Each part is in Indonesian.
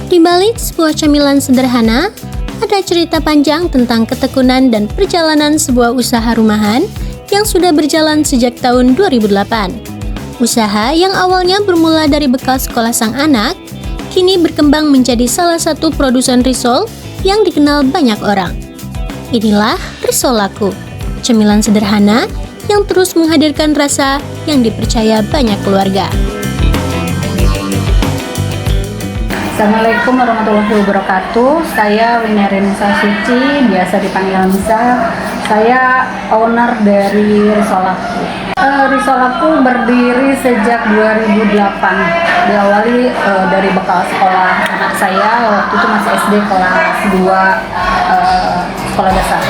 Di balik sebuah camilan sederhana, ada cerita panjang tentang ketekunan dan perjalanan sebuah usaha rumahan yang sudah berjalan sejak tahun 2008. Usaha yang awalnya bermula dari bekal sekolah sang anak, kini berkembang menjadi salah satu produsen risol yang dikenal banyak orang. Inilah Risol Laku, cemilan sederhana yang terus menghadirkan rasa yang dipercaya banyak keluarga. Assalamualaikum warahmatullahi wabarakatuh. Saya Winerenisa Suci, biasa dipanggil Nisa. Saya owner dari Risol Laku. Risol Laku berdiri sejak 2008. Diawali dari bekal sekolah anak saya, waktu itu masih SD kelas 2 sekolah dasar.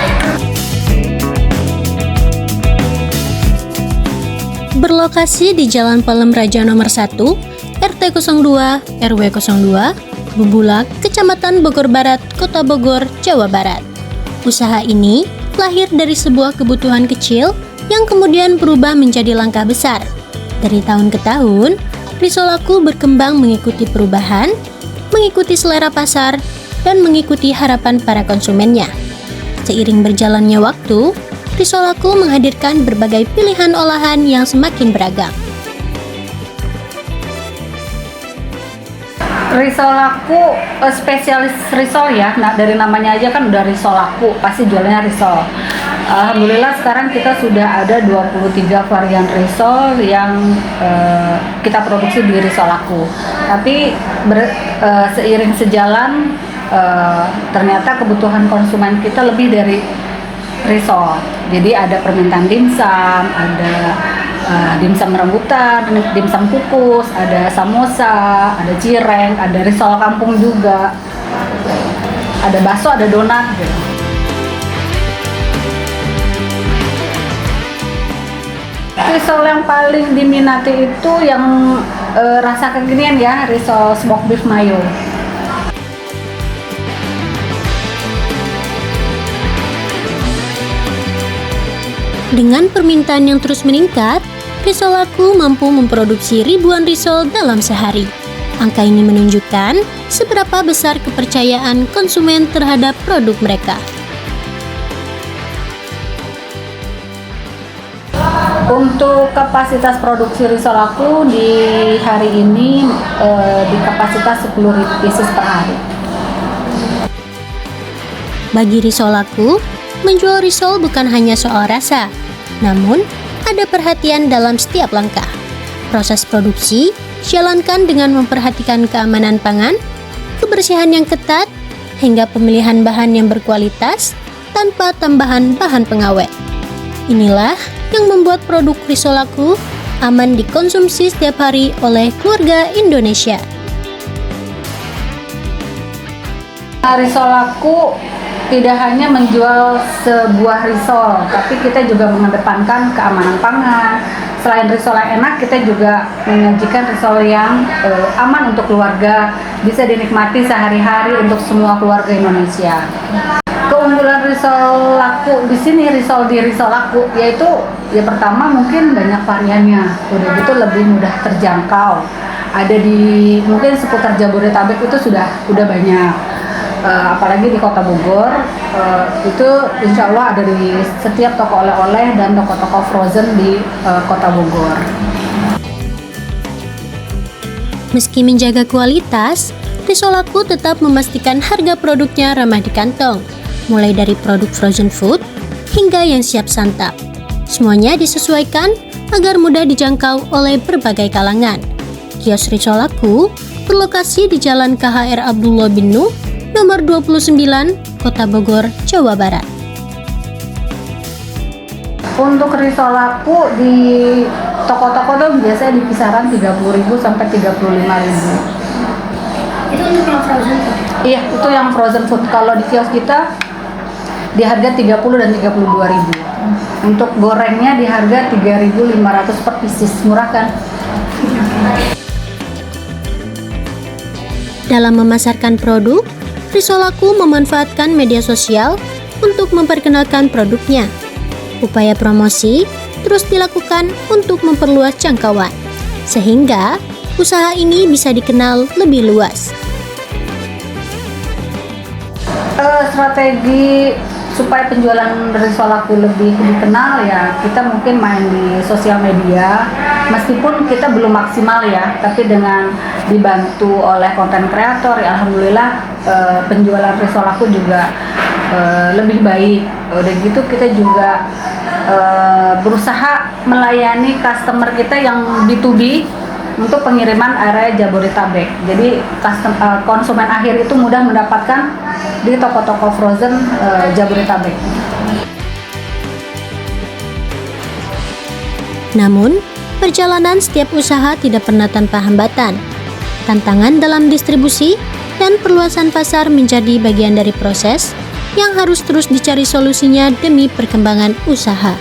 Berlokasi di Jalan Palem Raja nomor 1, RT 02, RW 02, Bubulak, Kecamatan Bogor Barat, Kota Bogor, Jawa Barat. Usaha ini lahir dari sebuah kebutuhan kecil yang kemudian berubah menjadi langkah besar. Dari tahun ke tahun, Risol Laku berkembang mengikuti perubahan, mengikuti selera pasar, dan mengikuti harapan para konsumennya. Seiring berjalannya waktu, Risol Laku menghadirkan berbagai pilihan olahan yang semakin beragam. Risol Laku spesialis risol ya. Nah, dari namanya aja kan udah Risol Laku, pasti jualnya risol. Alhamdulillah sekarang kita sudah ada 23 varian risol yang kita produksi di Risol Laku. Tapi seiring sejalan ternyata kebutuhan konsumen kita lebih dari risol. Jadi ada permintaan dimsum, ada dimsum rambutan, dimsum kukus, ada samosa, ada cireng, ada risol kampung juga, ada bakso, ada donat gitu. Risol yang paling diminati itu yang rasa kekinian ya, risol smoked beef mayo. Dengan permintaan yang terus meningkat, Risol Laku mampu memproduksi ribuan risol dalam sehari. Angka ini menunjukkan seberapa besar kepercayaan konsumen terhadap produk mereka. Untuk kapasitas produksi Risol Laku di hari ini di kapasitas 10.000 pieces per hari. Bagi Risol Laku, menjual risol bukan hanya soal rasa, namun ada perhatian dalam setiap langkah. Proses produksi jalankan dengan memperhatikan keamanan pangan, kebersihan yang ketat, hingga pemilihan bahan yang berkualitas tanpa tambahan bahan pengawet. Inilah yang membuat produk Risol Laku aman dikonsumsi setiap hari oleh keluarga Indonesia. Risol Laku tidak hanya menjual sebuah risol, tapi kita juga mengedepankan keamanan pangan. Selain risol yang enak, kita juga menyajikan risol yang aman untuk keluarga, bisa dinikmati sehari-hari untuk semua keluarga Indonesia. Keunggulan Risol Laku di sini, risol di Risol Laku, yaitu ya pertama mungkin banyak variannya, udah gitu lebih mudah terjangkau. Ada di mungkin seputar Jabodetabek itu sudah banyak. Apalagi di Kota Bogor, itu insya Allah ada di setiap toko oleh-oleh dan toko-toko frozen di Kota Bogor. Meski menjaga kualitas, Risol Laku tetap memastikan harga produknya ramah di kantong, mulai dari produk frozen food hingga yang siap santap. Semuanya disesuaikan agar mudah dijangkau oleh berbagai kalangan. Kios Risol Laku berlokasi di Jalan KHR Abdullah bin Nuh, nomor 29, Kota Bogor, Jawa Barat. Untuk Risol Laku di toko-toko tuh biasanya di kisaran 30.000 sampai 35.000. Itu untuk yang frozen food? Iya, itu yang frozen food. Kalau di kios kita di harga 30 dan 32.000. Untuk gorengnya di harga 3.500 per pieces. Murah kan? Dalam memasarkan produk, Risol Laku memanfaatkan media sosial untuk memperkenalkan produknya. Upaya promosi terus dilakukan untuk memperluas jangkauan, sehingga usaha ini bisa dikenal lebih luas. Strategi supaya penjualan risolaku lebih dikenal ya, kita mungkin main di sosial media, meskipun kita belum maksimal ya, tapi dengan dibantu oleh konten kreator ya alhamdulillah penjualan risolaku juga lebih baik. Udah gitu kita juga berusaha melayani customer kita yang B2B untuk pengiriman area Jabodetabek. Jadi konsumen akhir itu mudah mendapatkan di toko-toko frozen Jabodetabek. Namun, perjalanan setiap usaha tidak pernah tanpa hambatan. Tantangan dalam distribusi dan perluasan pasar menjadi bagian dari proses yang harus terus dicari solusinya demi perkembangan usaha.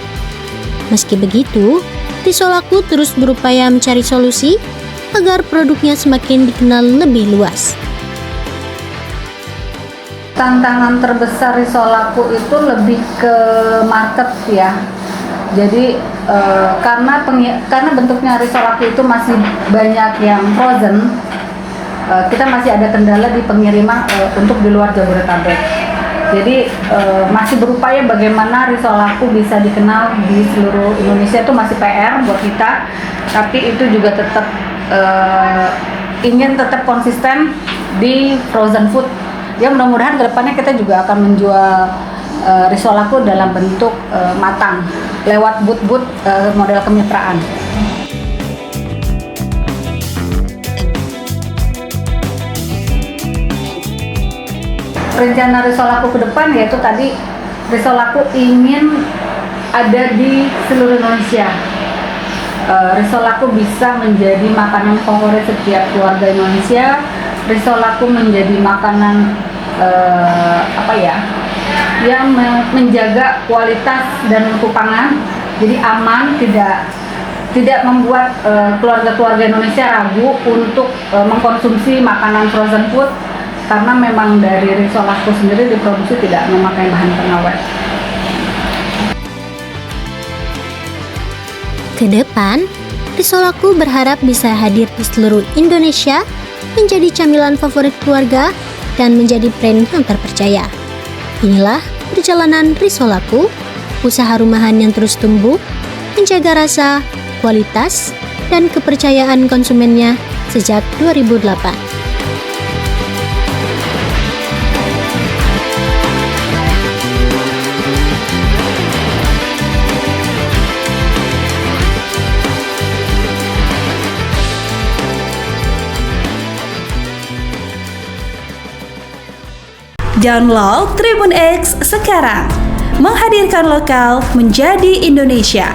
Meski begitu, Risolaku terus berupaya mencari solusi agar produknya semakin dikenal lebih luas. Tantangan terbesar Risolaku itu lebih ke market ya. Jadi karena bentuknya Risolaku itu masih banyak yang frozen, kita masih ada kendala di pengiriman untuk di luar Jabodetabek. Jadi masih berupaya bagaimana risolaku bisa dikenal di seluruh Indonesia, itu masih PR buat kita. Tapi itu juga tetap ingin tetap konsisten di frozen food. Ya mudah-mudahan kedepannya kita juga akan menjual risolaku dalam bentuk matang lewat booth-booth model kemitraan. Rencana risolaku ke depan yaitu tadi risolaku ingin ada di seluruh Indonesia. Risolaku bisa menjadi makanan favorit setiap keluarga Indonesia. Risolaku menjadi makanan yang menjaga kualitas dan mutu pangan, jadi aman, tidak membuat keluarga-keluarga Indonesia ragu untuk mengkonsumsi makanan frozen food. Karena memang dari risolaku sendiri diproduksi tidak memakai bahan pengawet. Kedepan, Risolaku berharap bisa hadir di seluruh Indonesia, menjadi camilan favorit keluarga, dan menjadi brand yang terpercaya. Inilah perjalanan Risolaku, usaha rumahan yang terus tumbuh, menjaga rasa, kualitas, dan kepercayaan konsumennya sejak 2008. Download Tribun X sekarang, menghadirkan lokal menjadi Indonesia.